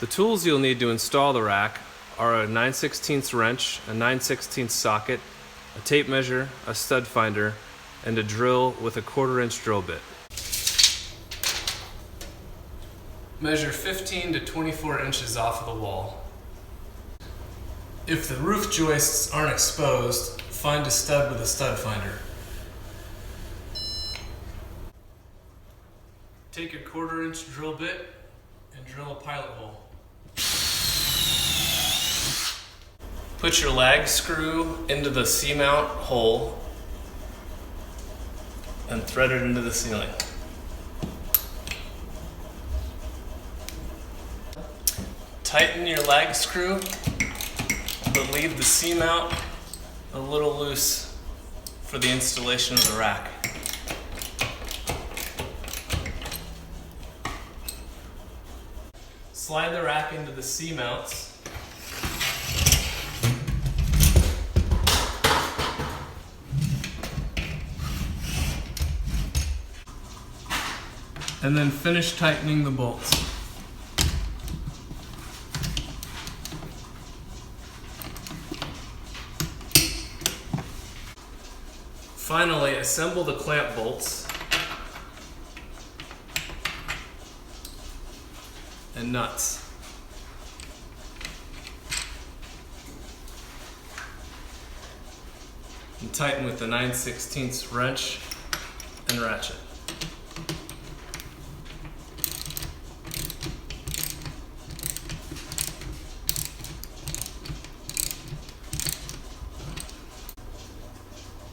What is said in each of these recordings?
The tools you'll need to install the rack are a 9/16 wrench, a 9/16 socket, a tape measure, a stud finder, and a drill with a 1/4-inch drill bit. Measure 15 to 24 inches off of the wall. If the roof joists aren't exposed, find a stud with a stud finder. Take a 1/4-inch drill bit and drill a pilot hole. Put your lag screw into the C-mount hole and thread it into the ceiling. Tighten your lag screw, but leave the C-mount a little loose for the installation of the rack. Slide the rack into the C-mounts. And then finish tightening the bolts. Finally, assemble the clamp bolts and nuts. And tighten with the 9/16 wrench and ratchet.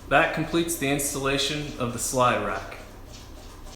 That completes the installation of the slide rack.